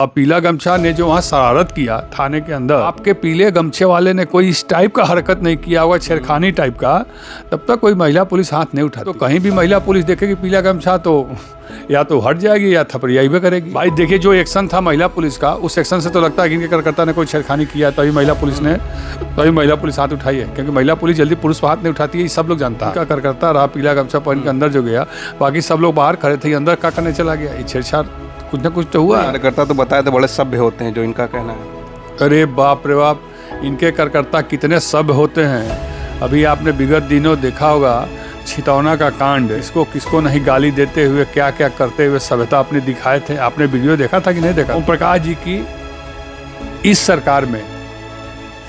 अब पीला गमछा ने जो वहाँ शरारत किया थाने के अंदर, आपके पीले गमछे वाले ने कोई इस टाइप का हरकत नहीं किया होगा, छेड़खानी टाइप का, तब तक कोई महिला पुलिस हाथ नहीं उठाती। तो कहीं भी महिला पुलिस देखेगी पीला गमछा तो या तो हट जाएगी या थपड़ियाई भी करेगी। भाई देखिए जो एक्शन था महिला पुलिस का, उस एक्शन से तो लगता है कि इनके कार्यकर्ता ने कोई छेड़खानी किया तभी महिला पुलिस हाथ उठाई है, क्योंकि महिला पुलिस जल्दी पुरुष पर हाथ नहीं उठाती है, ये सब लोग जानता है। कार्यकर्ता रहा पीला गमछा पहन के अंदर जो गया, बाकी सब लोग बाहर खड़े थे, अंदर क्या करने चला गया, ये छेड़छाड़ कुछ ना कुछ तो हुआ। कार्यकर्ता तो बताए तो बड़े सभ्य होते हैं, जो इनका कहना है। अरे बाप रे बाप, इनके कार्यकर्ता कितने सभ्य होते हैं। अभी आपने विगत दिनों देखा होगा छितौना का कांड, इसको किसको नहीं गाली देते हुए क्या क्या करते हुए सभ्यता अपने दिखाए थे। आपने वीडियो देखा था कि नहीं देखा? ओम प्रकाश जी की इस सरकार में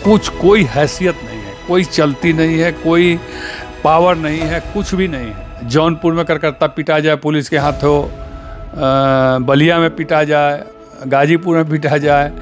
कोई हैसियत नहीं है, कोई चलती नहीं है, कोई पावर नहीं है, कुछ भी नहीं है। जौनपुर में कार्यकर्ता पिटा जाए पुलिस के हाथों, बलिया में पिटा जाए, गाजीपुर में पिटा जाए,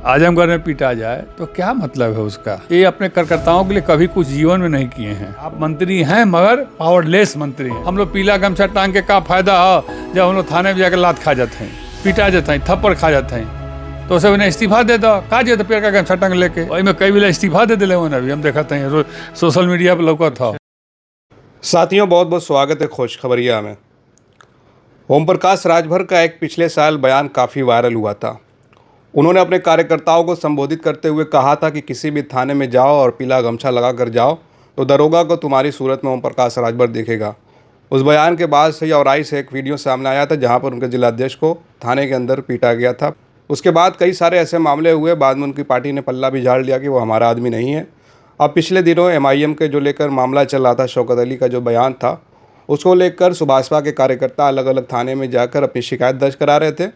आजमगढ़ में पिटा जाए, तो क्या मतलब है उसका? ये अपने कार्यकर्ताओं के लिए कभी कुछ जीवन में नहीं किए हैं। आप मंत्री हैं मगर पावरलेस मंत्री हैं। हम लोग पीला गमछा टांग के का फायदा है जब हम लोग थाने में जाकर लात खा जाते हैं, पिटा जाते हैं, थप्पड़ खा जाते हैं, तो सब इन्हें इस्तीफा दे दो, का जो पेड़ का गमछा टांग लेके वही में कई भी इस्तीफा दे दिले। अभी हम देखा था सोशल मीडिया पर लौका था। साथियों बहुत बहुत स्वागत है खुशखबरिया में। ओम प्रकाश राजभर का एक पिछले साल बयान काफ़ी वायरल हुआ था। उन्होंने अपने कार्यकर्ताओं को संबोधित करते हुए कहा था कि किसी भी थाने में जाओ और पीला गमछा लगा कर जाओ तो दरोगा को तुम्हारी सूरत में ओम प्रकाश राजभर दिखेगा। उस बयान के बाद से और से एक वीडियो सामने आया था जहां पर उनके जिलाध्यक्ष को थाने के अंदर पीटा गया था। उसके बाद कई सारे ऐसे मामले हुए, बाद में उनकी पार्टी ने पल्ला भी झाड़ लिया कि वो हमारा आदमी नहीं है। अब पिछले दिनों MIM के जो लेकर मामला चल रहा था, शौकत अली का जो बयान था, उसको लेकर सुभाषपा के कार्यकर्ता अलग अलग थाने में जाकर अपनी शिकायत दर्ज करा रहे थे।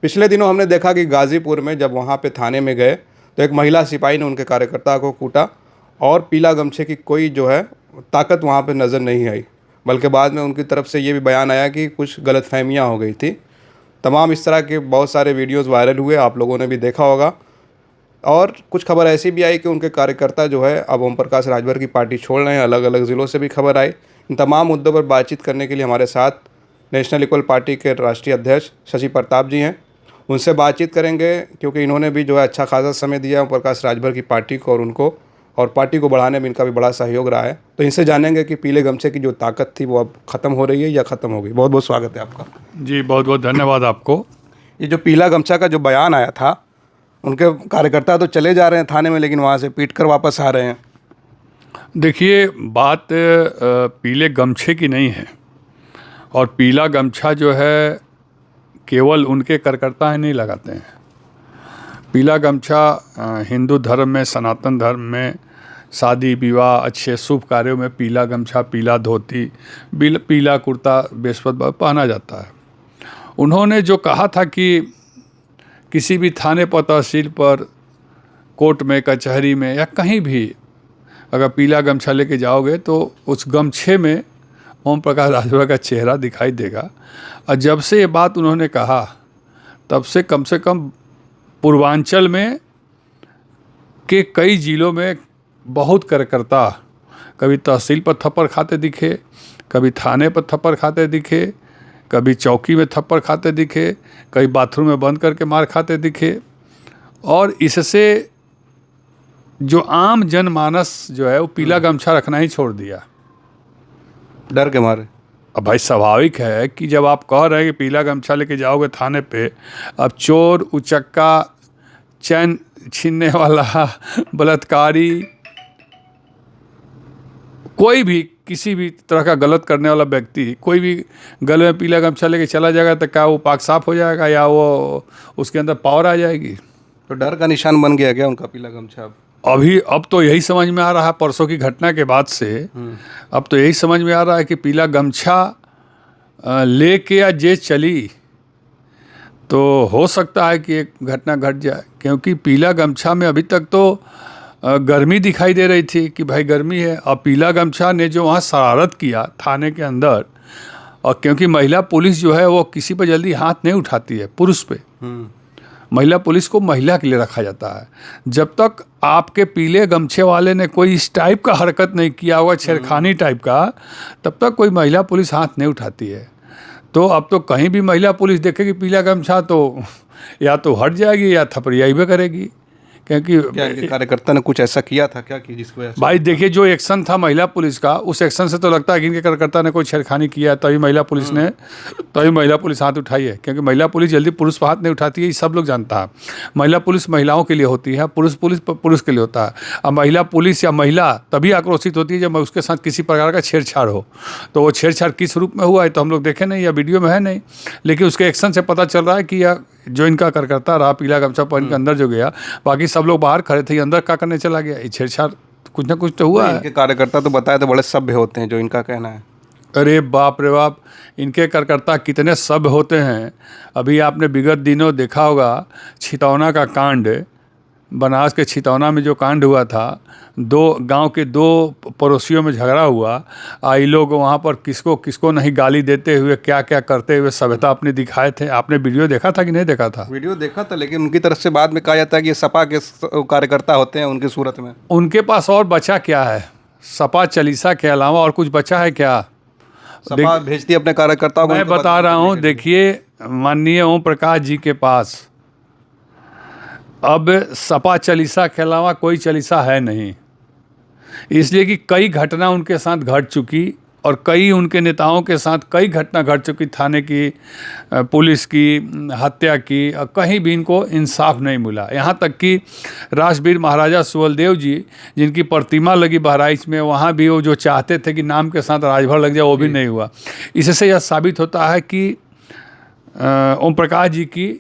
पिछले दिनों हमने देखा कि गाज़ीपुर में जब वहाँ पे थाने में गए तो एक महिला सिपाही ने उनके कार्यकर्ता को कूटा और पीला गमछे की कोई जो है ताकत वहाँ पे नज़र नहीं आई, बल्कि बाद में उनकी तरफ से ये भी बयान आया कि कुछ गलतफहमियाँ हो गई थी। तमाम इस तरह के बहुत सारे वीडियोज़ वायरल हुए, आप लोगों ने भी देखा होगा। और कुछ खबर ऐसी भी आई कि उनके कार्यकर्ता जो है अब ओम प्रकाश राजभर की पार्टी छोड़ रहे हैं। अलग अलग ज़िलों से भी खबर आई। इन तमाम मुद्दों पर बातचीत करने के लिए हमारे साथ नेशनल इक्वल पार्टी के राष्ट्रीय अध्यक्ष शशि प्रताप जी हैं। उनसे बातचीत करेंगे क्योंकि इन्होंने भी जो है अच्छा खासा समय दिया ओम प्रकाश राजभर की पार्टी को और पार्टी को बढ़ाने में इनका भी बड़ा सहयोग रहा है। तो इनसे जानेंगे कि पीले गमछे की जो ताकत थी वो अब ख़त्म हो रही है या ख़त्म हो गई। बहुत बहुत स्वागत है आपका। जी बहुत बहुत धन्यवाद आपको। ये जो पीला गमछा का जो बयान आया था, उनके कार्यकर्ता तो चले जा रहे हैं थाने में, लेकिन वहाँ से पीट कर वापस आ रहे हैं। देखिए बात पीले गमछे की नहीं है, और पीला गमछा जो है केवल उनके कार्यकर्ता ही नहीं लगाते हैं। पीला गमछा हिंदू धर्म में, सनातन धर्म में शादी विवाह अच्छे शुभ कार्यों में पीला गमछा, पीला धोती, पीला कुर्ता बृहस्पतिवार पहना जाता है। उन्होंने जो कहा था कि किसी भी थाने पर, तहसील पर, कोर्ट में, कचहरी में या कहीं भी अगर पीला गमछा लेके जाओगे तो उस गमछे में ओम प्रकाश राजभर का चेहरा दिखाई देगा। और जब से ये बात उन्होंने कहा तब से कम पूर्वांचल में के कई ज़िलों में बहुत कार्यकर्ता कभी तहसील पर थप्पड़ खाते दिखे, कभी थाने पर थप्पड़ खाते दिखे, कभी चौकी में थप्पड़ खाते दिखे, कभी बाथरूम में बंद करके मार खाते दिखे। और इससे जो आम जनमानस जो है वो पीला गमछा रखना ही छोड़ दिया, डर के मारे। अब भाई स्वाभाविक है कि जब आप कह रहे हैं कि पीला गमछा लेके जाओगे थाने पे, अब चोर, उचक्का, चैन छीनने वाला, बलात्कारी, कोई भी किसी भी तरह का गलत करने वाला व्यक्ति कोई भी गले में पीला गमछा लेके चला जाएगा तो क्या वो पाक साफ हो जाएगा या वो उसके अंदर पावर आ जाएगी? तो डर का निशान बन गया क्या उनका पीला गमछा? अब तो यही समझ में आ रहा है, परसों की घटना के बाद से अब तो यही समझ में आ रहा है कि पीला गमछा लेके या जे चली तो हो सकता है कि एक घटना घट जाए, क्योंकि पीला गमछा में अभी तक तो गर्मी दिखाई दे रही थी कि भाई गर्मी है। और पीला गमछा ने जो वहाँ शरारत किया थाने के अंदर, और क्योंकि महिला पुलिस जो है वो किसी पर जल्दी हाथ नहीं उठाती है, पुरुष पे। महिला पुलिस को महिला के लिए रखा जाता है। जब तक आपके पीले गमछे वाले ने कोई इस टाइप का हरकत नहीं किया होगा, छेड़खानी टाइप का, तब तक कोई महिला पुलिस हाथ नहीं उठाती है। तो अब तो कहीं भी महिला पुलिस देखेगी पीला गमछा तो या तो हट जाएगी या थपड़ियाई करेगी, क्योंकि क्या इनके कार्यकर्ता ने कुछ ऐसा किया था क्या कि जिसकी वजह से? भाई देखिए, जो एक्शन था महिला पुलिस का, उस एक्शन से तो लगता है कि इनके कार्यकर्ता ने कोई छेड़खानी किया है, तभी महिला पुलिस हाथ उठाई है। क्योंकि महिला पुलिस जल्दी पुरुष पर हाथ नहीं उठाती है, ये सब लोग जानता है। महिला पुलिस महिलाओं के लिए होती है, पुरुष पुलिस पुरुष के लिए होता है। अब महिला पुलिस या महिला तभी आक्रोशित होती है जब उसके साथ किसी प्रकार का छेड़छाड़ हो। तो वो छेड़छाड़ किस रूप में हुआ है तो हम लोग देखे नहीं, या वीडियो में है नहीं, लेकिन उसके एक्शन से पता चल रहा है कि यह जो इनका कार्यकर्ता रहा पीला गमछा पहन के अंदर जो गया, बाकी सब लोग बाहर खड़े थे, अंदर क्या करने चला गया? ये छेड़छाड़ कुछ ना कुछ तो हुआ है। इनके कार्यकर्ता तो बताए थे बड़े सभ्य होते हैं, जो इनका कहना है। अरे बाप रे बाप, इनके कार्यकर्ता कितने सभ्य होते हैं। अभी आपने विगत दिनों देखा होगा छितौना का कांड, बनारस के छितौना में जो कांड हुआ था, गांव के दो पड़ोसियों में झगड़ा हुआ। ये लोग वहाँ पर किसको किसको नहीं गाली देते हुए क्या क्या करते हुए सभ्यता अपने दिखाए थे। आपने वीडियो देखा था कि नहीं देखा था? वीडियो देखा था, लेकिन उनकी तरफ से बाद में कहा जाता है कि ये सपा के कार्यकर्ता होते हैं उनकी सूरत में। उनके पास और बचा क्या है? सपा चालीसा के अलावा और कुछ बचा है क्या? सपा भेजती है अपने कार्यकर्ताओं को। मैं बता रहा हूँ, देखिए माननीय ओम प्रकाश जी के पास अब सपा चालीसा के अलावा कोई चालीसा है नहीं, इसलिए कि कई घटना उनके साथ घट चुकी और कई उनके नेताओं के साथ कई घटना घट चुकी, थाने की, पुलिस की, हत्या की, और कहीं भी इनको इंसाफ नहीं मिला। यहाँ तक कि राष्ट्रवीर महाराजा सुहेलदेव जी जिनकी प्रतिमा लगी बहराइच में, वहाँ भी वो जो चाहते थे कि नाम के साथ राजभर लग जाए, वो भी नहीं हुआ। इससे यह साबित होता है कि ओम प्रकाश जी की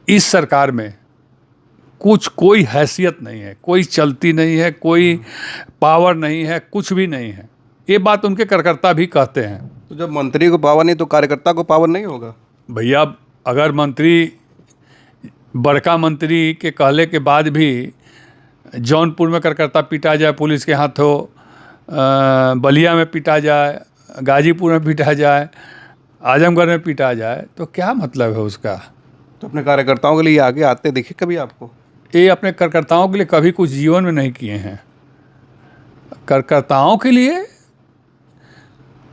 इस सरकार में कोई हैसियत नहीं है, कोई चलती नहीं है, कोई पावर नहीं है, कुछ भी नहीं है। ये बात उनके कार्यकर्ता भी कहते हैं। तो जब मंत्री को पावर नहीं तो कार्यकर्ता को पावर नहीं होगा? भैया, अगर मंत्री, बड़का मंत्री के कहले के बाद भी जौनपुर में कार्यकर्ता पीटा जाए पुलिस के हाथों, बलिया में पीटा जाए, गाजीपुर में पीटा जाए, आजमगढ़ में पीटा जाए, तो क्या मतलब है उसका? तो अपने कार्यकर्ताओं के लिए आगे आते दिखे कभी आपको? ये अपने कार्यकर्ताओं के लिए कभी कुछ जीवन में नहीं किए हैं। कार्यकर्ताओं के लिए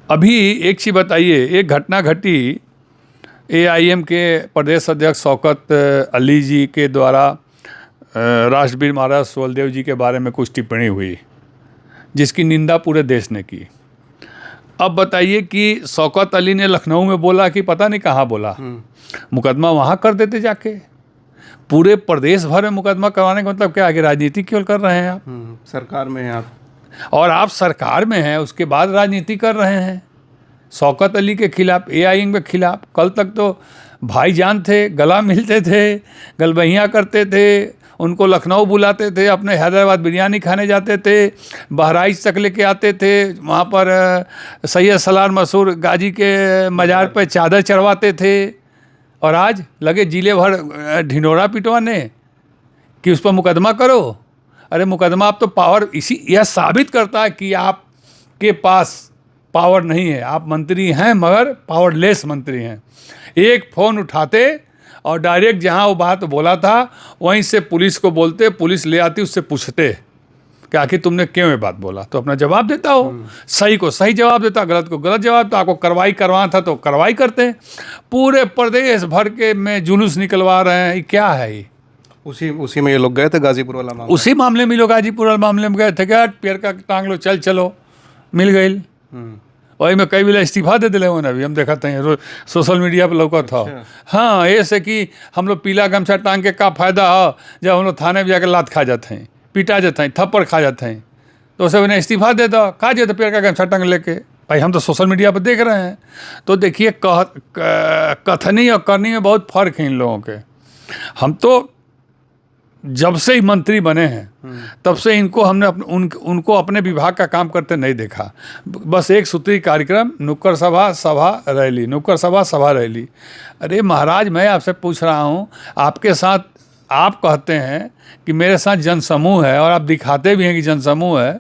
अभी एक चीज़ बताइए, एक घटना घटी, AIM के प्रदेश अध्यक्ष शौकत अली जी के द्वारा राष्ट्रवीर महाराज सुहेलदेव जी के बारे में कुछ टिप्पणी हुई जिसकी निंदा पूरे देश ने की। अब बताइए कि शौकत अली ने लखनऊ में बोला कि पता नहीं कहाँ बोला, मुकदमा वहाँ कर देते जाके। पूरे प्रदेश भर में मुकदमा करवाने का मतलब क्या है कि राजनीति क्यों कर रहे हैं आप? सरकार में हैं आप, और आप सरकार में हैं, उसके बाद राजनीति कर रहे हैं शौकत अली के खिलाफ, AIM के खिलाफ। कल तक तो भाईजान थे, गला मिलते थे, गलबहियाँ करते थे, उनको लखनऊ बुलाते थे, अपने हैदराबाद बिरयानी खाने जाते थे, बहराइच तक लेके आते थे, वहाँ पर सैयद सलार मसूर गाजी के मज़ार पर चादर चढ़वाते थे। और आज लगे जिले भर ढिंढोरा पिटवाने कि उस पर मुकदमा करो। अरे मुकदमा, आप तो पावर, यह साबित करता है कि आपके पास पावर नहीं है। आप मंत्री हैं मगर पावरलेस मंत्री हैं। एक फ़ोन उठाते और डायरेक्ट जहां वो बात बोला था वहीं से पुलिस को बोलते, पुलिस ले आती, उससे पूछते कि आखिर तुमने क्यों ये बात बोला, तो अपना जवाब देता हो, सही को सही जवाब देता, गलत को गलत जवाब देता। आपको कार्रवाई करवाना था तो कार्रवाई करते। पूरे प्रदेश भर के में जुलूस निकलवा रहे हैं, क्या है ये? उसी में ये लोग गए थे गाजीपुर वाला मामला। उसी मामले में लोग गाजीपुर वाले मामले में गए थे, क्या पेड़ का टांग लो, चलो मिल गई। वही में कई भी इस्तीफा दे दिले उन्हें, अभी हम देखा था सोशल मीडिया पर लौका था। हाँ, ऐसे कि हम लोग पीला गमछा टांग के का फायदा हो जब हम लोग थाने में जाकर लात खा जाते हैं, पीटा जाते हैं, थप्पड़ खा जाते हैं, तो उसे उन्हें इस्तीफा दे दो, खा जाते पेड़ का गमछा टांग लेके। भाई हम तो सोशल मीडिया पर देख रहे हैं। तो देखिए कथनी और करनी में बहुत फ़र्क है इन लोगों के। हम तो जब से ही मंत्री बने हैं तब से इनको हमने उनको अपने विभाग का काम करते नहीं देखा। बस एक सूत्री कार्यक्रम, नुक्कड़ सभा रैली, नुक्कड़ सभा रैली। अरे महाराज, मैं आपसे पूछ रहा हूँ, आपके साथ आप कहते हैं कि मेरे साथ जनसमूह है और आप दिखाते भी हैं कि जनसमूह है।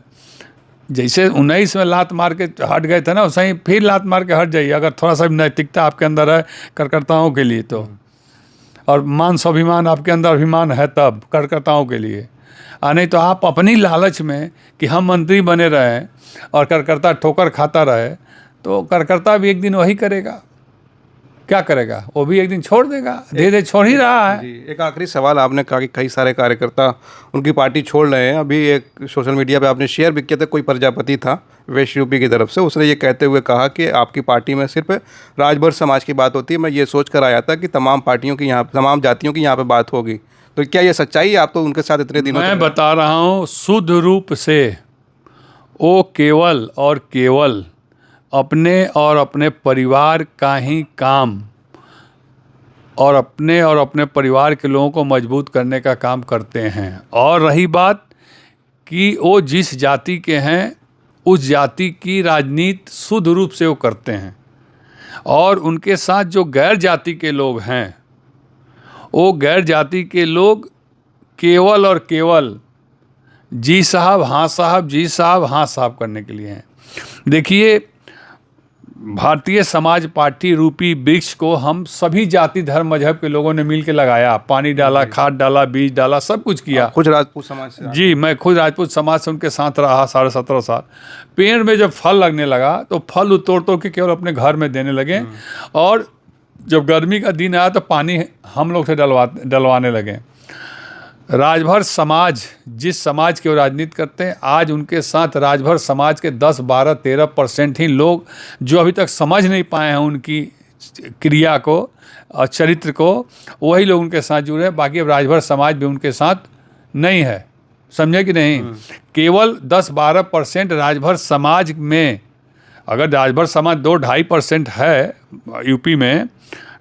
जैसे 19 में लात मार के हट गए थे ना, वैसे ही फिर लात मार के हट जाइए अगर थोड़ा सा भी नैतिकता आपके अंदर है कार्यकर्ताओं के लिए तो, और मान स्वाभिमान आपके अंदर अभिमान है तब कार्यकर्ताओं के लिए। नहीं तो आप अपनी लालच में कि हम मंत्री बने रहे और कार्यकर्ता ठोकर खाता रहे, तो कार्यकर्ता भी एक दिन वही करेगा। क्या करेगा? वो भी एक दिन छोड़ देगा, धीरे धीरे छोड़ ही रहा है। जी, एक आखिरी सवाल, आपने कहा कि कई सारे कार्यकर्ता उनकी पार्टी छोड़ रहे हैं। अभी एक सोशल मीडिया पे आपने शेयर भी किया था, कोई प्रजापति था वेस्ट यूपी की तरफ से, उसने ये कहते हुए कहा कि आपकी पार्टी में सिर्फ राजभर समाज की बात होती है। मैं ये सोच कर आया था कि तमाम पार्टियों की यहाँ, तमाम जातियों की यहाँ पे बात होगी। तो क्या ये सच्चाई है? आप तो उनके साथ इतने दिनों मैं बता रहा हूँ, शुद्ध रूप से वो केवल और केवल अपने और अपने परिवार का ही काम और अपने परिवार के लोगों को मजबूत करने का काम करते हैं। और रही बात कि वो जिस जाति के हैं उस जाति की राजनीति शुद्ध रूप से वो करते हैं, और उनके साथ जो गैर जाति के लोग हैं, वो गैर जाति के लोग केवल और केवल जी साहब हाँ साहब, जी साहब हाँ साहब करने के लिए हैं। देखिए, भारतीय समाज पार्टी रूपी वृक्ष को हम सभी जाति धर्म मजहब के लोगों ने मिल के लगाया, पानी डाला, खाद डाला, बीज डाला, सब कुछ किया। खुद राजपूत समाज से? जी, मैं खुद राजपूत समाज से उनके साथ रहा 17.5 साल। पेड़ में जब फल लगने लगा तो फल तोड़ तोड़ के केवल अपने घर में देने लगे, और जब गर्मी का दिन आया तो पानी हम लोग से डलवाने लगे। राजभर समाज, जिस समाज की वो राजनीति करते हैं, आज उनके साथ राजभर समाज के 10, 12, 13% ही लोग जो अभी तक समझ नहीं पाए हैं उनकी क्रिया को और चरित्र को, वही लोग उनके साथ जुड़े हैं। बाकी अब राजभर समाज भी उनके साथ नहीं है, समझे कि नहीं? केवल 10-12% राजभर समाज में, अगर राजभर समाज 2-2.5% है यूपी में,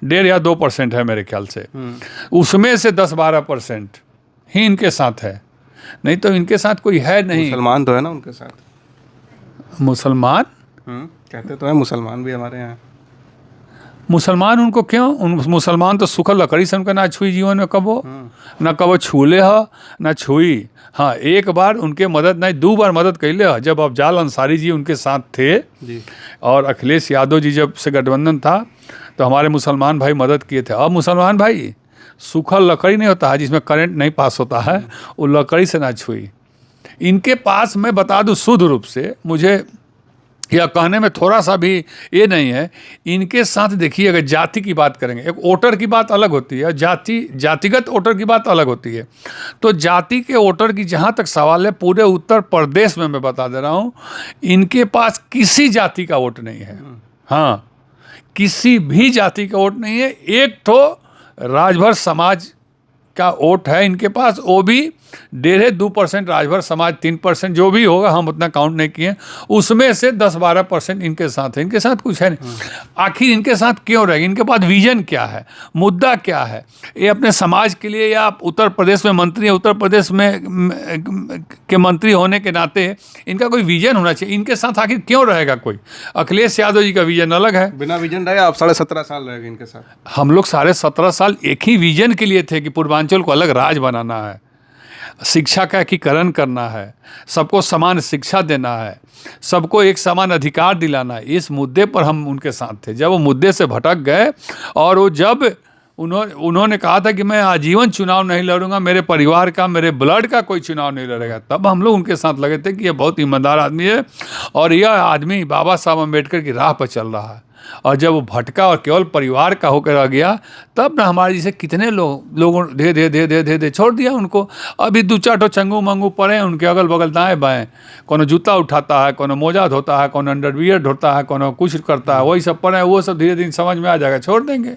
1.5 या 2% है मेरे ख्याल से, उसमें से 10-12% ही इनके साथ है, नहीं तो इनके साथ कोई है नहीं। मुसलमान तो है ना उनके साथ? मुसलमान कहते तो है मुसलमान भी हमारे यहाँ। मुसलमान उनको क्यों? मुसलमान तो सूखल लकड़ी से उनका ना छुई जीवन में, कबो ना कबो छूले ह ना छुई। हाँ, एक बार उनके मदद नहीं, 2 बार मदद कैले ह। जब अफजाल अंसारी जी उनके साथ थे जी, और अखिलेश यादव जी जब से गठबंधन था, तो हमारे मुसलमान भाई मदद किए थे। अब मुसलमान भाई, सूखल लकड़ी नहीं होता है जिसमें करंट नहीं पास होता है, वो लकड़ी से ना छुई। इनके पास, मैं बता दूं शुद्ध रूप से, मुझे यह कहने में थोड़ा सा भी ये नहीं है, इनके साथ देखिए, अगर जाति की बात करेंगे, एक वोटर की बात अलग होती है, जातिगत वोटर की बात अलग होती है। तो जाति के वोटर की जहाँ तक सवाल है, पूरे उत्तर प्रदेश में मैं बता दे रहा हूँ, इनके पास किसी जाति का वोट नहीं है। हाँ, किसी भी जाति का वोट नहीं है। एक तो राजभर समाज का वोट है इनके पास, वो भी 1.5-2% राजभर समाज, 3% जो भी होगा, हम उतना काउंट नहीं किए, उसमें से 10-12% इनके साथ है। इनके साथ कुछ है नहीं। आखिर इनके साथ क्यों रहेगी? इनके पास विजन क्या है, मुद्दा क्या है? ये अपने समाज के लिए, या उत्तर प्रदेश में मंत्री है, उत्तर प्रदेश में के मंत्री होने के नाते इनका कोई विजन होना चाहिए। इनके साथ आखिर क्यों रहेगा कोई? अखिलेश यादव जी का विजन अलग है। बिना विजन रहे आप 17.5 साल रहेंगे इनके साथ। हम लोग 17.5 साल एक ही विजन के लिए थे कि पूर्वांचल को अलग राज बनाना है, शिक्षा का एकीकरण करना है, सबको समान शिक्षा देना है, सबको एक समान अधिकार दिलाना है। इस मुद्दे पर हम उनके साथ थे। जब वो मुद्दे से भटक गए और वो जब उन्होंने कहा था कि मैं आजीवन चुनाव नहीं लड़ूंगा, मेरे परिवार का, मेरे ब्लड का कोई चुनाव नहीं लड़ेगा, तब हम लोग उनके साथ लगे थे कि ये बहुत ईमानदार आदमी है और यह आदमी बाबा साहब अम्बेडकर की राह पर चल रहा है। और जब वो भटका और केवल परिवार का होकर रह गया, तब ना हमारे जैसे कितने लोगों धे छोड़ दिया उनको। अभी 2-4 चंगू मंगू पड़े हैं उनके अगल बगल दाएं बाएं, कोनो जूता उठाता है, कोनो मोजा धोता है, कोनो अंडरवियर ढोता है, कोनो कुछ करता है, वही सब पड़े हैं। वो सब धीरे धीरे समझ में आ जाएगा, छोड़ देंगे।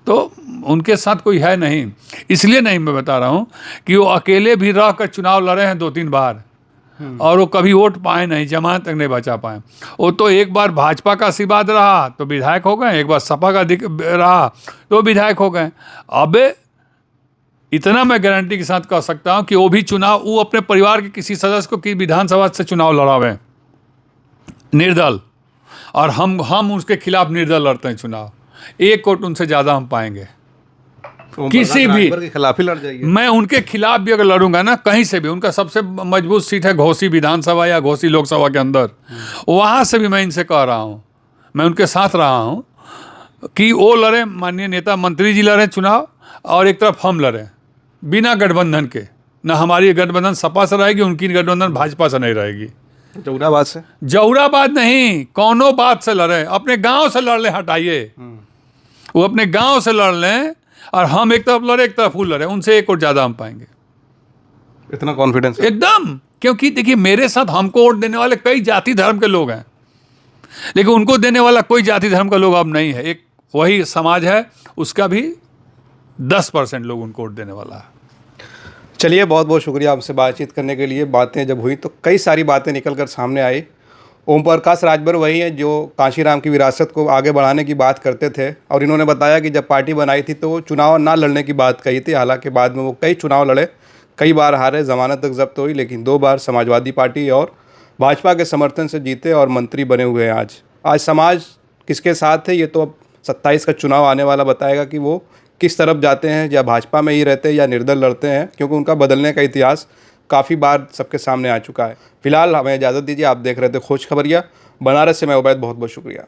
तो उनके साथ कोई है नहीं। इसलिए नहीं, मैं बता रहा हूँ कि वो अकेले भी रह कर चुनाव लड़े हैं 2-3 बार, और वो कभी वोट पाए नहीं, जमानत तक नहीं बचा पाए। वो तो एक बार भाजपा का आशीर्वाद रहा तो विधायक हो गए, एक बार सपा का रहा तो विधायक हो गए। अब इतना मैं गारंटी के साथ कह सकता हूँ कि वो भी चुनाव, वो अपने परिवार के किसी सदस्य को कि विधानसभा से चुनाव लड़ावे निर्दल, और हम उसके खिलाफ निर्दल लड़ते हैं चुनाव। 1 वोट उनसे ज़्यादा हम पाएंगे किसी भी के खिलाफ ही लड़ जाइए। मैं उनके खिलाफ भी अगर लड़ूंगा ना, कहीं से भी, उनका सबसे मजबूत सीट है घोसी विधानसभा या घोसी लोकसभा के अंदर, वहाँ से भी मैं इनसे कह रहा हूँ, मैं उनके साथ रहा हूँ कि वो लड़े, माननीय नेता मंत्री जी लड़े चुनाव, और एक तरफ हम लड़े बिना गठबंधन के। ना हमारी गठबंधन सपा से रहेगी, उनकी गठबंधन भाजपा से नहीं रहेगी। जौराबाद से? जौराबाद नहीं, कौनो बात से लड़े, अपने गाँव से लड़ ले, हटाइए। वो अपने गांव से लड़ लें और हम एक तरफ लड़े एक तरफ वो लड़े, उनसे एक और ज़्यादा हम पाएंगे। इतना कॉन्फिडेंस? एकदम। क्योंकि देखिए मेरे साथ हमको वोट देने वाले कई जाति धर्म के लोग हैं, लेकिन उनको देने वाला कोई जाति धर्म का लोग अब नहीं है। एक वही समाज है, उसका भी 10% लोग उनको वोट देने वाला है। चलिए, बहुत बहुत शुक्रिया आपसे बातचीत करने के लिए। बातें जब हुई तो कई सारी बातें निकल कर सामने आई। ओम प्रकाश राजभर वही हैं जो कांशीराम की विरासत को आगे बढ़ाने की बात करते थे, और इन्होंने बताया कि जब पार्टी बनाई थी तो वो चुनाव ना लड़ने की बात कही थी। हालांकि बाद में वो कई चुनाव लड़े, कई बार हारे, ज़मानत तक जब्त हुई, लेकिन 2 बार समाजवादी पार्टी और भाजपा के समर्थन से जीते और मंत्री बने हुए हैं। आज समाज किसके साथ है ये तो अब 27 का चुनाव आने वाला बताएगा कि वो किस तरफ जाते हैं, या भाजपा में ही रहते हैं या निर्दल लड़ते हैं, क्योंकि उनका बदलने का इतिहास काफ़ी बार सबके सामने आ चुका है। फिलहाल हमें इजाज़त दीजिए। आप देख रहे थे खोज खबरिया। बनारस से मैं उबैद, बहुत बहुत शुक्रिया।